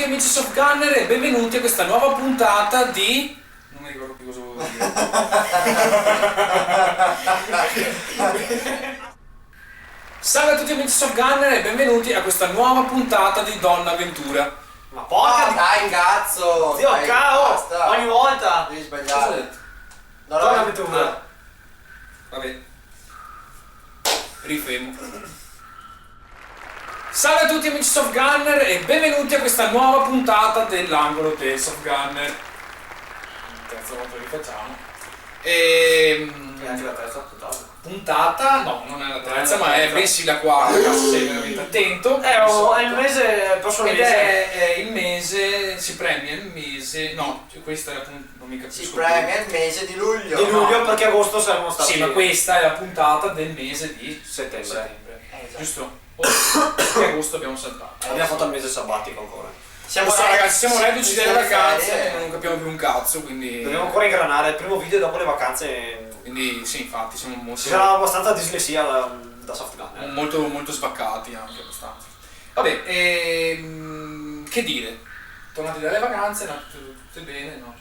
amici Soft Gunner e benvenuti a questa nuova puntata di... Non mi ricordo più cosa volevo dire. Salve a tutti amici Soft Gunner e benvenuti a questa nuova puntata di Donna Avventura. Ma porca dai cazzo! Zio, dai, cavolo! basta. Ogni volta! Devi Cosa ho sbagliare. detto? Donna Avventura. Vabbè. Rifemo. Salve a tutti amici Soft Gunner e benvenuti a questa nuova puntata dell'angolo del Soft Gunner. Terza volta che rifacciamo. È anche la terza Puntata, no, non è la terza, ma è bensì la quarta, se sei veramente attento. È il mese, il prossimo Ed mese. è il mese, si premia il mese, no, questa è la puntata, non mi capisco. Si premia il mese di luglio. Di luglio perché agosto saremo stati. Sì, ma questa è la puntata del mese di settembre. Esatto. Giusto? Perché agosto abbiamo saltato. Abbiamo fatto il mese sabbatico ancora. Siamo Ragazzi, siamo reduci dalle vacanze ferie. e non capiamo più un cazzo, quindi... Dobbiamo ancora ingranare il primo video dopo le vacanze. Quindi sì, infatti siamo Ci sarà abbastanza dislessia da soft gun. molto, molto sbaccati anche abbastanza. Vabbè, che dire? Tornati dalle vacanze, no, tutto bene, no?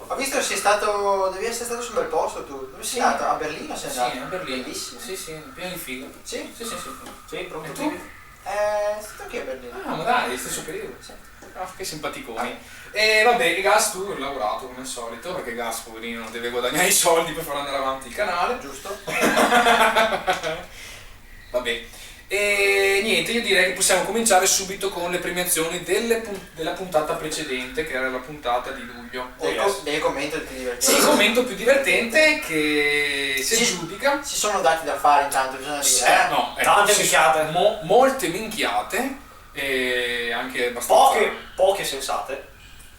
Ho visto che sei stato. Devi essere stato su un bel posto tu. Dove sei andato? A Berlino sei Sì, andato? a Berlino. Bellissimo. Sì, sì, pieno di figo. Sì? Sì, sì, sì. Sì, proprio E tu? Sei stato anche a Berlino? Ah, ma dai, stesso periodo. Sì. Ah, che simpaticoni. E vabbè, Gas tu hai lavorato come al solito, perché Gas, poverino, deve guadagnare i soldi per far andare avanti il canale. Giusto? Vabbè. E niente, io direi che possiamo cominciare subito con le premiazioni della puntata precedente, che era la puntata di luglio. Del commento più divertente. Sì, il commento più divertente che si Sì. aggiudica. Ci sono dati da fare intanto, bisogna dire. No, Tante ci minchiate. sono molte minchiate e anche abbastanza... Poche sensate.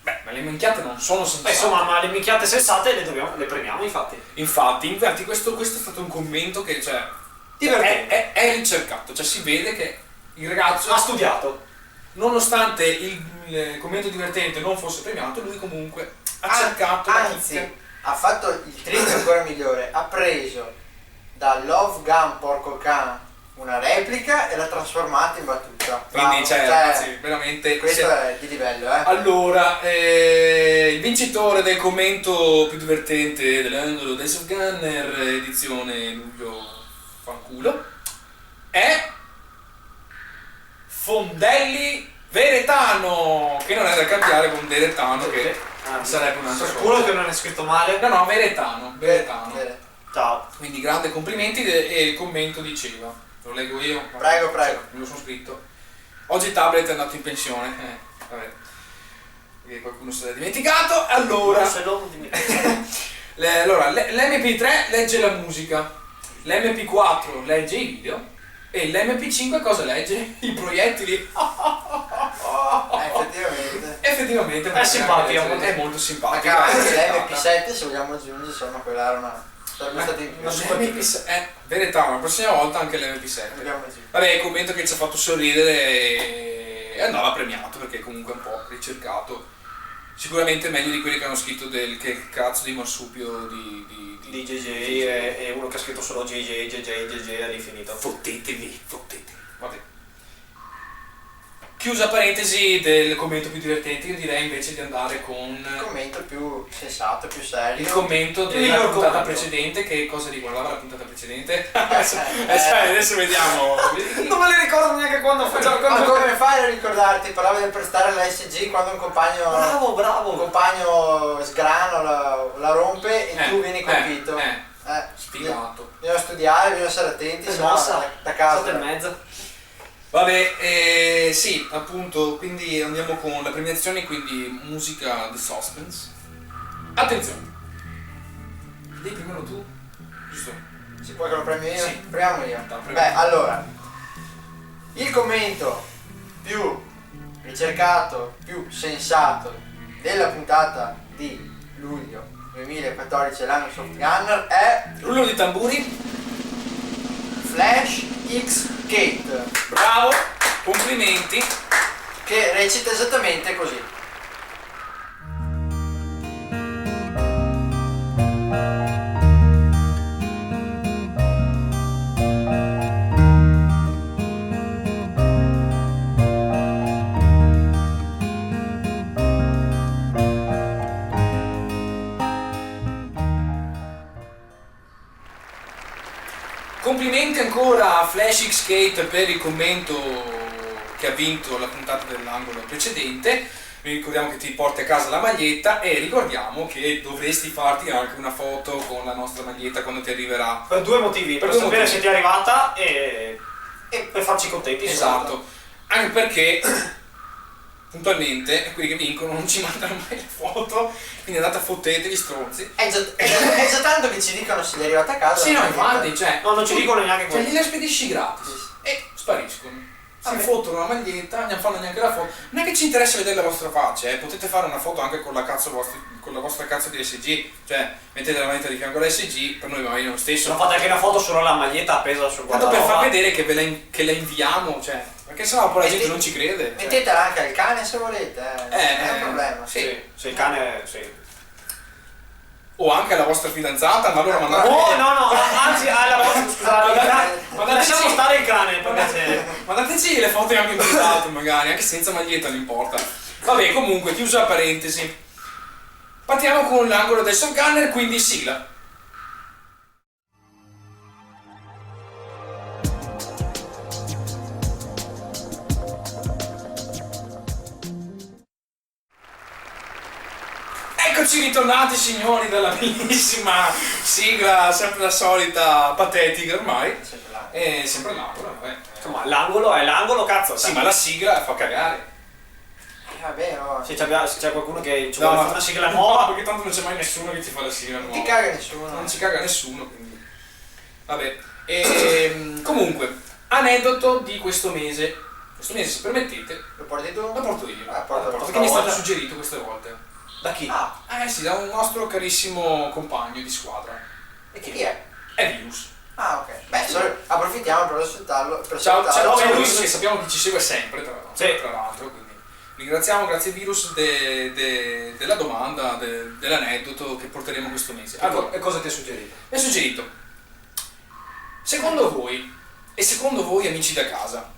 Beh, ma le minchiate non sono sensate. Insomma, ma le minchiate sensate le premiamo infatti. Infatti questo è stato un commento che, cioè, Divertente. è ricercato, cioè si vede che il ragazzo Ha studiato. nonostante il commento divertente non fosse premiato, lui comunque ha cercato la Anzi, chicca. ha fatto il trick ancora migliore. Ha preso da Love Gun Porco Can una replica e l'ha trasformata in battuta. Quindi Bravo, ragazzi, veramente questo è di livello, Allora, il vincitore del commento più divertente dell'angolo dei Soft Gunner edizione luglio fanculo è Fondelli Veretano, che non è da cambiare con Veretano, che sarebbe un'altra Sicuro cosa. che non è scritto male. No, Veretano. Bene. Ciao. Quindi grandi complimenti e il commento diceva, lo leggo io? Prego. Me lo sono scritto. Oggi Tablet è andato in pensione, vabbè. Perché qualcuno se l'è dimenticato, allora... Se lo dimentico. Allora, l'MP3 legge la musica, l'MP4 legge i video e l'MP5 cosa legge? I proiettili. Effettivamente È simpatico, è molto simpatico. Anche l'MP7 se vogliamo aggiungere, insomma, quella era una. Sarebbe stata in più. Verità, la prossima volta anche l'MP7. Dobbiamo aggiungere. Vabbè, il commento che ci ha fatto sorridere e andava premiato perché comunque è un po' ricercato. Sicuramente meglio di quelli che hanno scritto del che cazzo di marsupio di JJ e uno che ha scritto solo JJ all'infinito. Fottetevi. Vabbè. Chiusa parentesi del commento più divertente, io direi invece di andare con Il commento più sensato, più serio. il commento della miglior puntata commento. precedente. Che cosa riguardava la puntata precedente? Adesso vediamo. Non me le ricordo neanche quando facciamo. Ma come fai a ricordarti? Parlavi del prestare l'ASG quando un compagno. Bravo. Un compagno sgrana la rompe e tu vieni colpito. Sfigato. Bisogna studiare, bisogna stare attenti, se no Mossa da casa. 7:30. Vabbè, sì, appunto, quindi andiamo con la premiazione, quindi musica The Suspense. Attenzione. Devi primero tu? Giusto? Si può che lo premi io? Sì. Premiamo io. Premiamo. Beh, allora, il commento più ricercato, più sensato della puntata di luglio 2014 dell'anno Soft Gunner è Rullo di tamburi. Flash X Kate, Bravo, complimenti. che recita esattamente così. Complimenti ancora a Flash X Skate per il commento che ha vinto la puntata dell'angolo precedente. Vi ricordiamo che ti porti a casa la maglietta e ricordiamo che dovresti farti anche una foto con la nostra maglietta quando ti arriverà. Per 2 motivi, per due sapere motivi. se ti è arrivata e per farci contenti. Esatto, anche perché puntualmente quelli che vincono non ci mandano mai le foto, quindi andate a fottete gli stronzi. È già tanto che ci dicono se gli è arrivata a casa. Sì, no, la infatti, cioè, No, non ci dicono neanche cioè, quello. gliele spedisci gratis e spariscono. Si fottono la maglietta, non fanno neanche la foto. Non è che ci interessa vedere la vostra faccia, potete fare una foto anche con la vostra cazzo di SG, cioè mettete la maglietta di fianco all'SG, per noi va bene lo stesso. Non fate anche una foto solo alla maglietta appesa sul Tanto per guardaroba. far vedere che la inviamo, cioè, perché sennò poi la gente non ci crede. Cioè. Mettetela anche al cane se volete, è un problema. Sì. Sì, il cane, sì. O anche alla vostra fidanzata, ma allora mandate. Oh, no, anzi, alla vostra, scusate, Ma lasciamo dateci- stare il cane, perché Mandateci le foto anche in privato, magari, anche senza maglietta, non importa. Vabbè, comunque, chiusa parentesi. Partiamo con l'angolo del Soft Gunner, quindi sigla. Eccoci ritornati signori dalla bellissima sigla, sempre la solita patetica ormai. Sempre là. E sempre l'angolo, vabbè. insomma, l'angolo è l'angolo, cazzo. Sì, ma la sigla fa cagare. Vabbè, oh. Se c'è qualcuno che ci No, vuole ma fare una sigla no, nuova, perché tanto non c'è mai nessuno che ti fa la sigla Non nuova. ti caga nessuno. Non ci caga nessuno, quindi. Vabbè. Comunque, aneddoto di questo mese. Questo mese, se permettete, Lo porti tu? lo porto io. Portalo. Perché mi è stato suggerito queste volte. da chi? Ah, Eh sì, da un nostro carissimo compagno di squadra. E chi è? È Virus. Ah, ok. Beh, approfittiamo per salutarlo. Ciao salutarlo. Virus, che sappiamo che ci segue sempre, tra l'altro, quindi ringraziamo, grazie Virus della domanda, dell'aneddoto che porteremo questo mese. Allora, E cosa ti ha suggerito? mi ha suggerito, secondo voi amici da casa,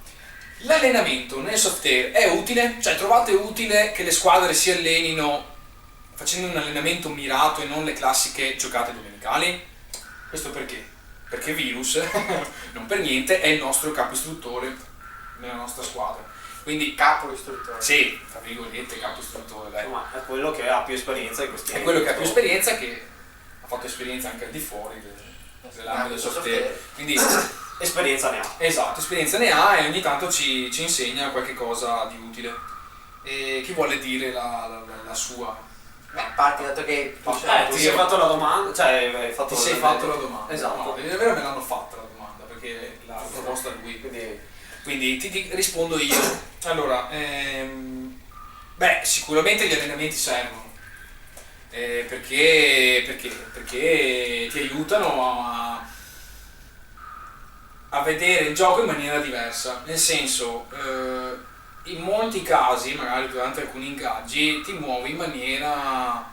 l'allenamento nel soft air è utile? Cioè trovate utile che le squadre si allenino facendo un allenamento mirato e non le classiche giocate domenicali? Questo perché? Perché Virus, non per niente, è il nostro capo istruttore nella nostra squadra. Quindi, Capo istruttore. sì, tra virgolette, capo istruttore, dai. Insomma, è quello che ha più esperienza di questi È quello che ha più esperienza, che ha fatto esperienza anche al di fuori dell'ambito del soft air. Quindi, esperienza ne ha. esatto, esperienza ne ha e ogni tanto ci insegna qualche cosa di utile. E chi vuole dire la sua? Beh, parti dato che Ti sei fatto la domanda, cioè hai fatto Ti sei fatto la domanda. Esatto. No, davvero me l'hanno fatta la domanda, perché l'ha proposta lui. Quindi ti rispondo io. Allora, beh, sicuramente gli allenamenti servono. Perché ti aiutano a vedere il gioco in maniera diversa. Nel senso, in molti casi, magari durante alcuni ingaggi, ti muovi in maniera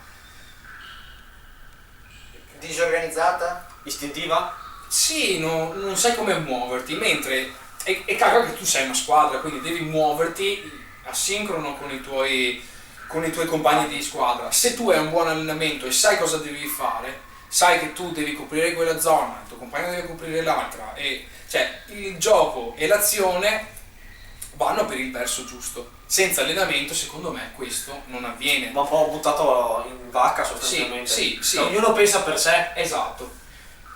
disorganizzata? Istintiva? sì, non sai come muoverti, mentre è caga che tu sei una squadra, quindi devi muoverti asincrono con i tuoi compagni di squadra. Se tu hai un buon allenamento e sai cosa devi fare, sai che tu devi coprire quella zona, il tuo compagno deve coprire l'altra, e cioè il gioco e l'azione vanno per il verso giusto. Senza allenamento, secondo me, questo non avviene. Ma un po' buttato in vacca sostanzialmente. Sì. Ognuno pensa per sé. Esatto.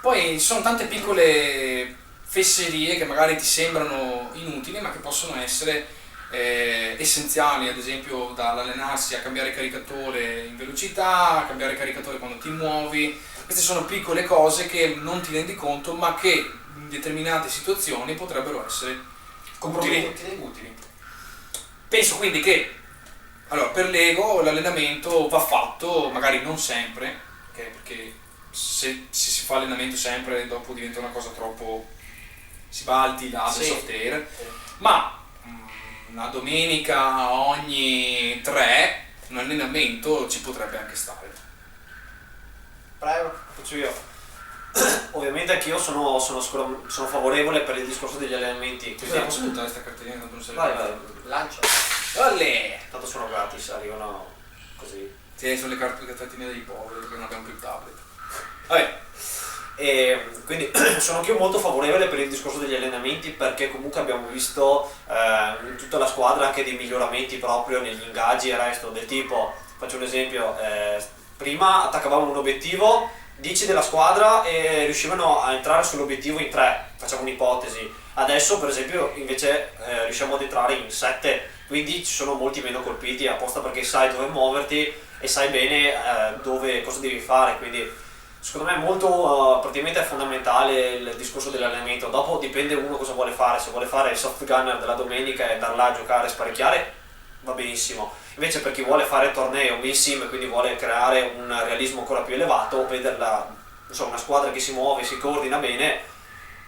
Poi ci sono tante piccole fesserie che magari ti sembrano inutili, ma che possono essere essenziali, ad esempio dall'allenarsi a cambiare caricatore in velocità, a cambiare caricatore quando ti muovi. Queste sono piccole cose che non ti rendi conto, ma che in determinate situazioni potrebbero essere utili. Penso quindi che allora, per l'ego l'allenamento va fatto, magari non sempre, perché se si fa allenamento sempre dopo diventa una cosa troppo, si va al di là del soft air, ma una domenica ogni 3 un allenamento ci potrebbe anche stare. Prego. Faccio io. Ovviamente anch'io sono favorevole per il discorso degli allenamenti. Scusa, posso buttare questa cartellina tanto non serve? Vai. Lancio. Olè! Tanto sono gratis, arrivano così. Sì, sono le cartine dei poveri perché non abbiamo più il tablet. Vabbè. E quindi sono anche io molto favorevole per il discorso degli allenamenti, perché comunque abbiamo visto in tutta la squadra anche dei miglioramenti proprio negli ingaggi e il resto, del tipo, faccio un esempio, prima attaccavamo un obiettivo 10 della squadra e riuscivano a entrare sull'obiettivo in 3, facciamo un'ipotesi. Adesso per esempio invece riusciamo ad entrare in 7, quindi ci sono molti meno colpiti apposta perché sai dove muoverti e sai bene cosa devi fare, quindi secondo me è molto praticamente è fondamentale il discorso dell'allenamento. Dopo dipende uno cosa vuole fare, se vuole fare il soft gunner della domenica e andare là a giocare e sparecchiare va benissimo, invece per chi vuole fare torneo in sim, quindi vuole creare un realismo ancora più elevato, vederla, insomma, una squadra che si muove, si coordina bene,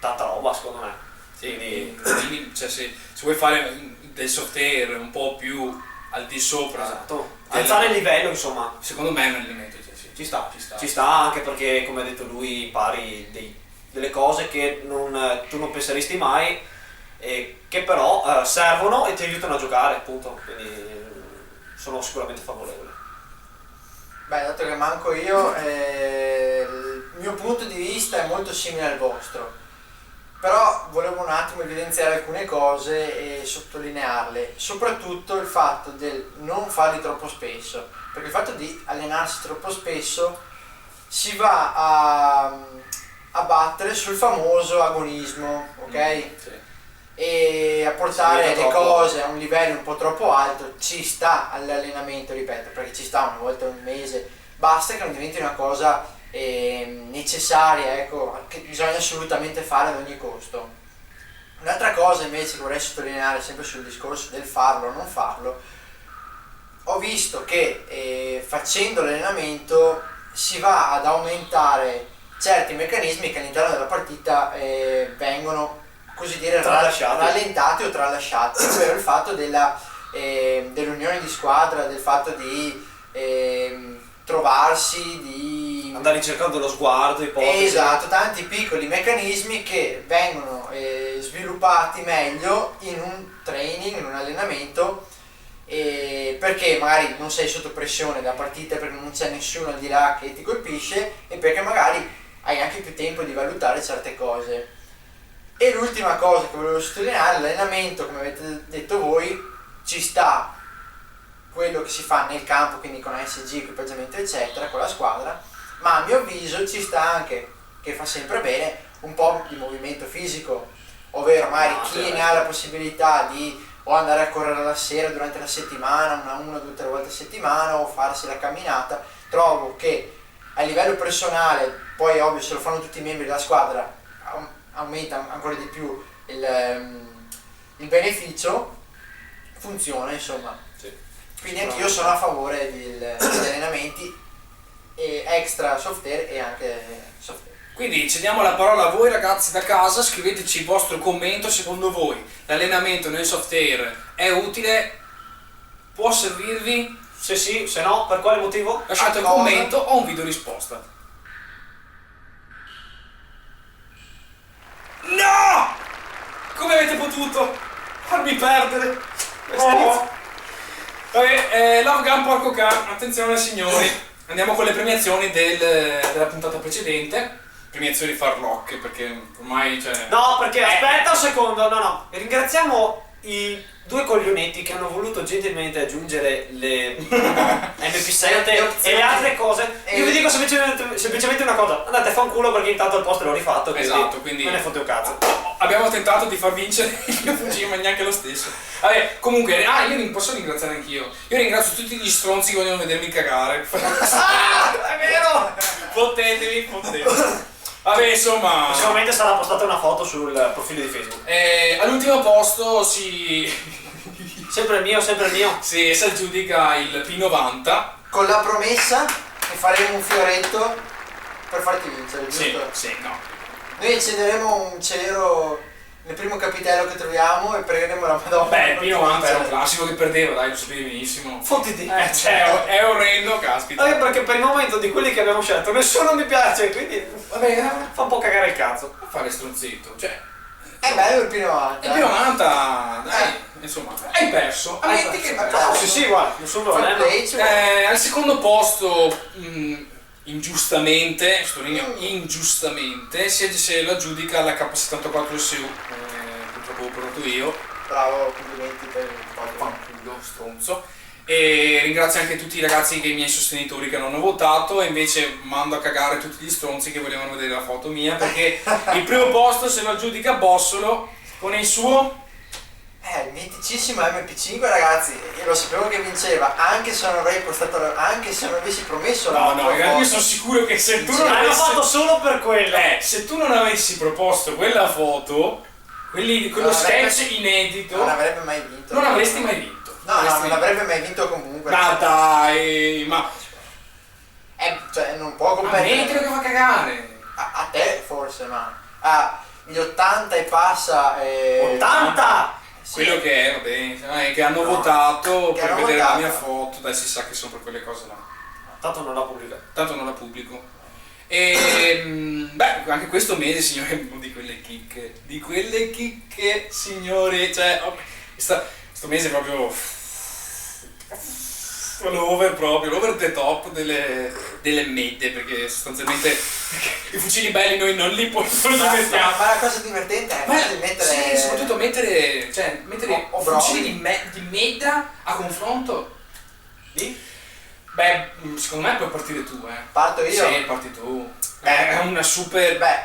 tanta roba secondo me. Quindi cioè, se vuoi fare del soft air un po' più al di sopra, esatto, alzare il livello, insomma, secondo me è un allenamento, cioè, sì. Ci sta anche perché, come ha detto lui, impari delle cose che tu non penseresti mai e che però servono e ti aiutano a giocare, appunto, quindi sono sicuramente favorevole. Beh, dato che manco io, il mio punto di vista è molto simile al vostro, però volevo un attimo evidenziare alcune cose e sottolinearle, soprattutto il fatto del non farli troppo spesso, perché il fatto di allenarsi troppo spesso si va a battere sul famoso agonismo, ok? Sì. E a portare le cose a un livello un po' troppo alto. Ci sta all'allenamento, ripeto, perché ci sta una volta al mese, basta che non diventi una cosa necessaria, ecco, che bisogna assolutamente fare ad ogni costo. Un'altra cosa invece che vorrei sottolineare, sempre sul discorso del farlo o non farlo, ho visto che facendo l'allenamento si va ad aumentare certi meccanismi che all'interno della partita vengono, così dire, rallentati o tralasciati, ovvero il fatto dell'unione di squadra, del fatto di trovarsi, di andare cercando lo sguardo, ipotesi. Esatto, tanti piccoli meccanismi che vengono sviluppati meglio in un training, in un allenamento, perché magari non sei sotto pressione da partita, perché non c'è nessuno al di là che ti colpisce e perché magari hai anche più tempo di valutare certe cose. E l'ultima cosa che volevo sottolineare, l'allenamento, come avete detto voi, ci sta quello che si fa nel campo, quindi con ASG, equipaggiamento eccetera, con la squadra, ma a mio avviso ci sta anche, che fa sempre bene, un po' di movimento fisico, ovvero magari chi ne ha la possibilità di o andare a correre la sera durante la settimana, una, 2, 3 volte a settimana, o farsi la camminata. Trovo che a livello personale, poi ovvio se lo fanno tutti i membri della squadra, aumenta ancora di più il beneficio, funziona insomma. Sì. Quindi anch'io sono a favore degli allenamenti extra soft air e anche soft air. Quindi cediamo la parola a voi ragazzi da casa, scriveteci il vostro commento, secondo voi l'allenamento nel soft air è utile? Può servirvi? Se sì, se no, per quale motivo? Lasciate un commento o un video risposta. No! Come avete potuto farmi perdere? Oh. Vabbè, Love Gun Porco Can, attenzione signori, andiamo con le premiazioni della puntata precedente. Premiazioni farlocche, perché ormai No, perché aspetta un secondo, no. Ringraziamo i due coglionetti che hanno voluto gentilmente aggiungere le MP7 e le altre cose. Io vi dico semplicemente una cosa: andate a fanculo perché intanto il post l'ho rifatto. Esatto, quindi me ne fotte un cazzo. Abbiamo tentato di far vincere il Fujima, ma neanche lo stesso. Vabbè, comunque, io posso ringraziare anch'io. Io ringrazio tutti gli stronzi che vogliono vedermi cagare. È vero! Fottetevi. Vabbè, insomma. Sicuramente sarà postata una foto sul profilo di Facebook. All'ultimo posto Sempre il mio. si aggiudica il P90. Con la promessa che faremo un fioretto per farti vincere, giusto? Sì, no. Noi cederemo un cero nel primo capitello che troviamo e pregheremo la Madonna. Beh, il P90 era un classico che perdeva, dai, lo sapevi benissimo. Fottiti. È orrendo, caspita. Perché per il momento di quelli che abbiamo scelto nessuno mi piace, quindi Vabbè, fa un po' cagare il cazzo. fare stronzetto, cioè. È bello il P90. Il P90, dai, insomma, hai perso. Ammetti che perso. Sì, guarda, nessun problema. Fair play, cioè. Al secondo posto ingiustamente, sottolineo ingiustamente, se lo aggiudica la K74 SU, purtroppo ho portato io. Bravo, complimenti per il Fanculo, stronzo. E ringrazio anche tutti i ragazzi, i miei sostenitori che non hanno votato, e invece mando a cagare tutti gli stronzi che volevano vedere la foto mia, perché il primo posto se lo aggiudica Bossolo con il suo... il miticissimo MP5, ragazzi, io lo sapevo che vinceva, anche se non avrei postato, anche se non avessi promesso la No, foto. io sono sicuro che se tu non L'hanno avessi... fatto solo per quello. Se tu non avessi proposto quella foto, quello Non sketch inedito, non avrebbe mai vinto. non avresti mai vinto. No, non avrebbe mai vinto comunque. Ma dai, ma... Cioè, non può Ma competere. mettilo che fa cagare. A te forse, ma... gli 80 e passa... 80! Sì. Quello che è, vabbè, che hanno votato Che per hanno vedere votato. la mia foto, dai, si sa che sono per quelle cose là. Tanto non l'ha pubblicato. Tanto non la pubblico. E beh, anche questo mese, signore, di quelle chicche, signori, cioè, questo mese è proprio l'over the top delle medie, perché sostanzialmente i fucili belli noi non li mettiamo. Ma la cosa divertente è mettere... Sì, soprattutto mettere O fucili di medda a confronto lì. Beh, secondo me puoi partire tu, Parto io? Sì, parti tu. È una super... Beh,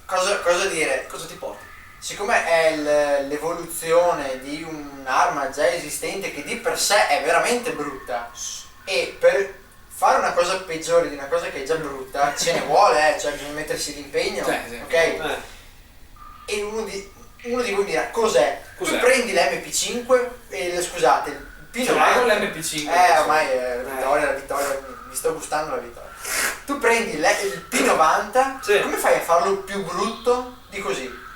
cosa dire? Cosa ti porti? Siccome è l'evoluzione di un'arma già esistente che di per sé è veramente brutta, e per fare una cosa peggiore di una cosa che è già brutta ce ne vuole, cioè bisogna mettersi l'impegno, Sì. ok? E uno di voi mi dirà cos'è? Cos'è? Tu prendi l'MP5 scusate, il Ce l'hai con P90, l'MP5? ormai la vittoria, mi sto gustando la vittoria. Tu prendi il P90, Sì. come fai a farlo più brutto di così?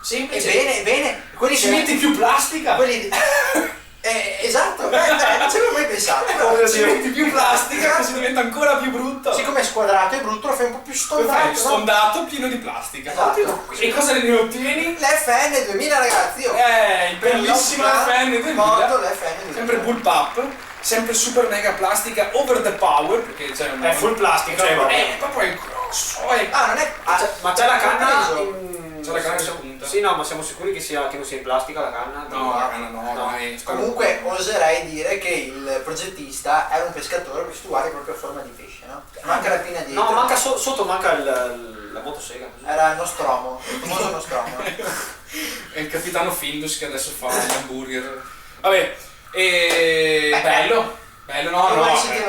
Semplice. Ebbene, quelli Ci metti più plastica? esatto, non ci avevo mai pensato. Ci metti più plastica, così diventa ancora più brutto. Siccome è squadrato e brutto, lo fai un po' più Lo stondato. fai no? stondato, pieno di plastica. Esatto. E cosa ne ottieni? L'FN 2000, ragazzi. Il bellissimo FN 2000. Porto l'FN 2000. Sempre bullpup, sempre super mega plastica, over the power, perché c'è un... È full plastica. Cioè, proprio. è proprio il grosso, Non è... Ma c'è la canna peso. C'è la canna che punta. Sì, no, ma siamo sicuri che non sia in plastica la canna? No, la canna no, dai. Comunque oserei dire che il progettista era un pescatore, perché tu guardi proprio a forma di pesce, no? Manca la pinna dietro. No, manca sotto manca la motosega. Era il Nostromo, il famoso Nostromo. È il capitano Findus che adesso fa gli hamburger. Vabbè, bello, no, Io no. vorrei sentire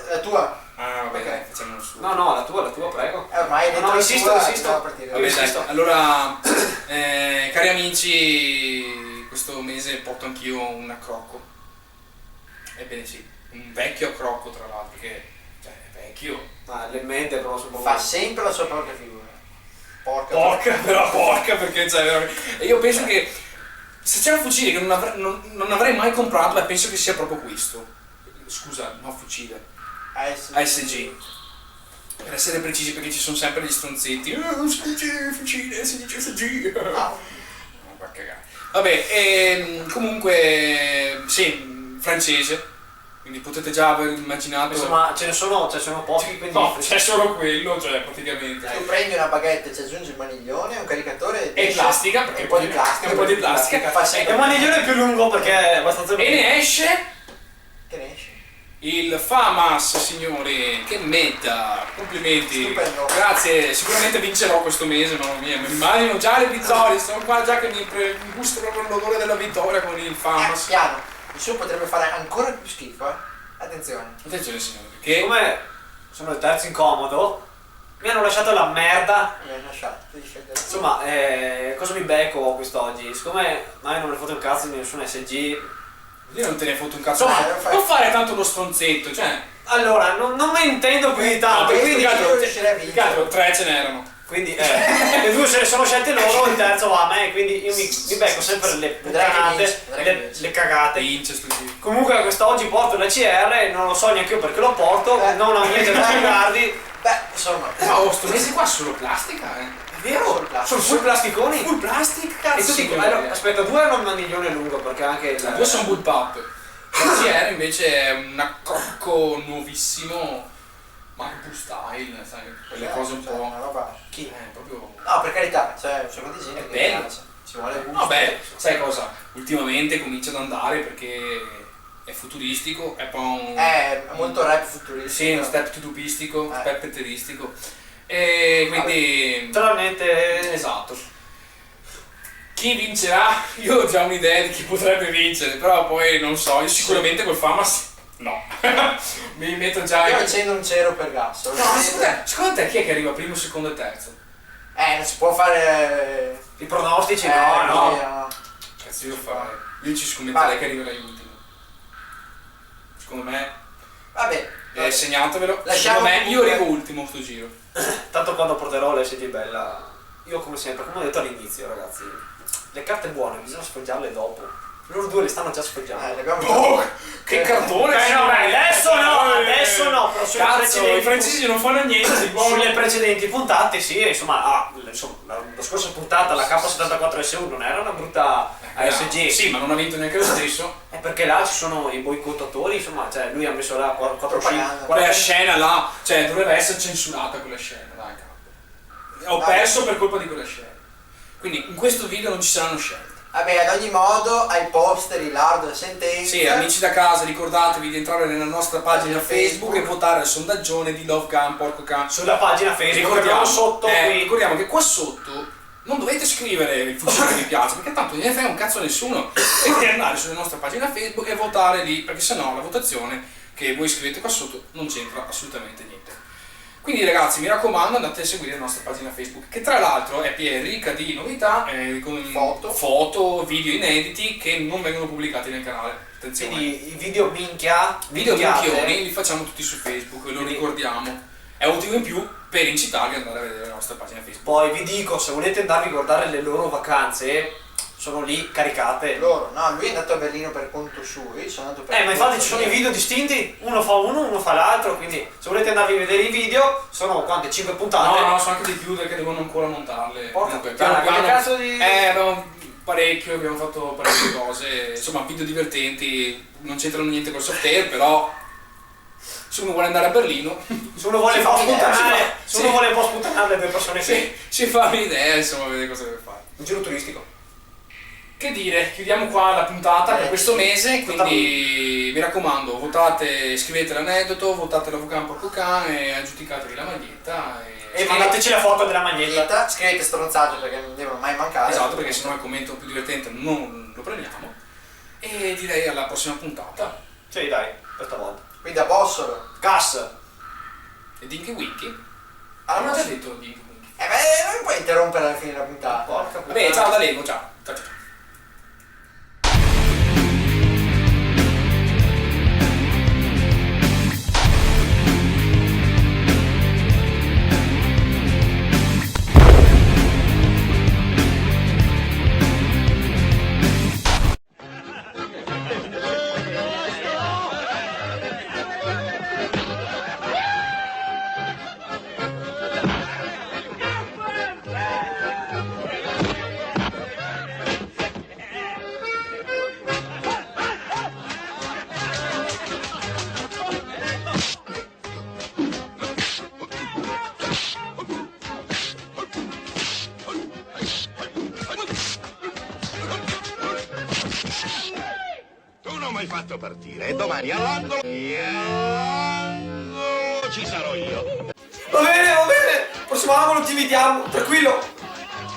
la tua. Ah, vabbè, Ok. dai, facciamo uno su. No, la tua, prego. Ormai No, insisto. dobbiamo partire. Vabbè, dai, Insisto. allora, cari amici, questo mese porto anch'io un accrocco. Ebbene sì, un vecchio accrocco tra l'altro, che cioè, è vecchio. Le mente però sono Fa sempre la sua propria figura. Porca, perché cioè, veramente... E io penso che se c'è un fucile che non avrei mai comprato, penso che sia proprio questo. Scusa, no, fucile. ASG. Per essere precisi, perché ci sono sempre gli stronzetti. Fucile, si dice SG. Ah. Va a cagare. Vabbè, comunque, sì, francese. Quindi potete già aver immaginato... Insomma, ce ne sono pochi, quindi... No, c'è solo quello, cioè praticamente. Tu prendi una baguette, ci aggiungi il maniglione, un caricatore E plastica, perché e un po' di plastica. un po' di plastica. Fa È sempre un maniglione più lungo perché è abbastanza lungo. E ne esce che ne esce. il FAMAS, signori. Che meta, complimenti. Stupendo. Grazie, sicuramente vincerò questo mese, mamma mia. Mi immagino già le vittorie, sono qua già che mi gusto proprio l'odore della vittoria con il FAMAS. Piano, il suo potrebbe fare ancora più schifo, Attenzione. Attenzione, signori, perché... Siccome sono il terzo incomodo, mi hanno lasciato la merda. Mi hai lasciato, devi scegliere. Insomma, cosa mi becco quest'oggi? Siccome mai non ne foto un cazzo di nessun SG, Io non te ne foto un cazzo. Insomma, Insomma, non fare tanto lo stronzetto, cioè... allora non me ne intendo più di tanto, questo quindi, io Più riuscirei a che vincere. altro 3 ce n'erano. quindi le due se le sono scelte loro, il terzo va a me, quindi io mi becco sempre le Vedrai che puttanate, vinci, vedrai che vinci. le cagate. Vince sto giro. Comunque quest'oggi porto la CR, non lo so neanche io perché lo porto, non ho niente da spiegarvi. Beh, insomma, No, sto mese qua solo plastica, È vero? Solo plastica. Sono full plasticoni. Full plastic, cazzo. E tutti, sì, allora, aspetta, due hanno un maniglione lungo perché anche il... Due sono bullpup. La CR invece è un accrocco nuovissimo. ma anche push style, sai, quelle cose un po'. Una roba. Chi? Proprio. No, per carità, cioè, un sacco di gente È che bello. piace. Ci vuole gusto. Vabbè, sai cosa? Ultimamente comincia ad andare perché è futuristico, è poi un. È molto rap futuristico. Sì, un step tubistico, Eh. step petteristico. E quindi. Naturalmente. Esatto. Chi vincerà? Io ho già un'idea di chi potrebbe vincere, però poi non so, io sicuramente col Famas no. Mi metto già. Io accendo un cero per gas. No, secondo te chi è che arriva primo, secondo e terzo? Non si può fare. I pronostici, no, no. no. Cazzo io fare. Io ci scommetterei Vai. che arriverai ultimo. Secondo me, Vabbè. segnatevelo. Lasciamo Secondo me io comunque- arrivo ultimo sto giro. Tanto quando porterò l'SD bella, io come sempre, come ho detto all'inizio, ragazzi, le carte buone bisogna sfoggiarle dopo. Loro due le stanno già sfoggiando. Le abbiamo Oh, che cartone! no, adesso no, però sulle Cazzo, precedenti, i francesi non fanno niente di buono. sulle precedenti puntate, sì, insomma, la scorsa puntata la K74SU non era una brutta ASG. Sì, ma non ha vinto neanche lo stesso. È perché là ci sono i boicottatori, insomma, cioè lui ha messo là 4 Propaganda. Quella scena là, cioè dovrebbe essere censurata quella scena, dai cavolo. Ho perso per colpa di quella scena. Quindi in questo video non ci saranno scelte. Vabbè, ad ogni modo, ai poster, il lardo, le sentenze. Sì, amici da casa, ricordatevi di entrare nella nostra pagina Facebook e votare al sondaggione di Love Gun Porco Can. sulla pagina Facebook, Ricordiamo sotto qui. ricordiamo che qua sotto non dovete scrivere il fucile che vi piace, perché tanto non ne frega un cazzo a nessuno. Dovete andare sulla nostra pagina Facebook e votare lì, perché sennò la votazione che voi scrivete qua sotto non c'entra assolutamente niente. Quindi ragazzi, mi raccomando, andate a seguire la nostra pagina Facebook, che tra l'altro è ricca di novità, con foto, video inediti che non vengono pubblicati nel canale. Attenzione. Quindi i video minchia, Video minchiate. minchioni li facciamo tutti su Facebook, ve lo ricordiamo. È un motivo in più per incitarvi ad andare a vedere la nostra pagina Facebook. Poi vi dico, se volete andarvi a guardare le loro vacanze, sono lì caricate. Loro, no, lui è andato a Berlino per conto suo, io sono andato per Ma infatti conto ci sono mio. i video distinti, uno fa uno fa l'altro, quindi se volete andarvi a vedere i video, sono quante? 5 puntate? No, sono anche di più perché devono ancora montarle. Porca Comunque, puttana, che cazzo di- abbiamo parecchio, abbiamo fatto parecchie cose, insomma video divertenti, non c'entrano niente col software, però se uno vuole andare a Berlino Se uno vuole Si un po' fa un'idea, sputtanare, si se uno fa- vuole un po' sputtanare le due persone si, qui. si fa un'idea, insomma, vedere cosa deve fare. Un giro turistico. Che dire, chiudiamo qua la puntata per questo sì. mese, quindi mi raccomando, votate, scrivete l'aneddoto, votate la Vucan Porco Can e aggiudicatevi la maglietta. E mandateci la foto della maglietta. Scrivete stronzato perché non devono mai mancare. Esatto, perché sennò il commento più divertente non lo prendiamo. E direi alla prossima puntata. Sì, dai, questa volta. Qui da Bossolo. Gas! E Dinky Winky? Alla Non ho già prossima. detto Dinky Winky. Non puoi interrompere alla fine della puntata. Porca Vabbè, ciao da Lego, ciao. Ciao ciao. Tu non mi hai fatto partire e domani all'angolo ci sarò io. Va bene, prossimo angolo ti vediamo, tranquillo.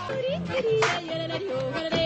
Ri, ri, ri, ri, ri, ri, ri, ri, ri, ri, ri,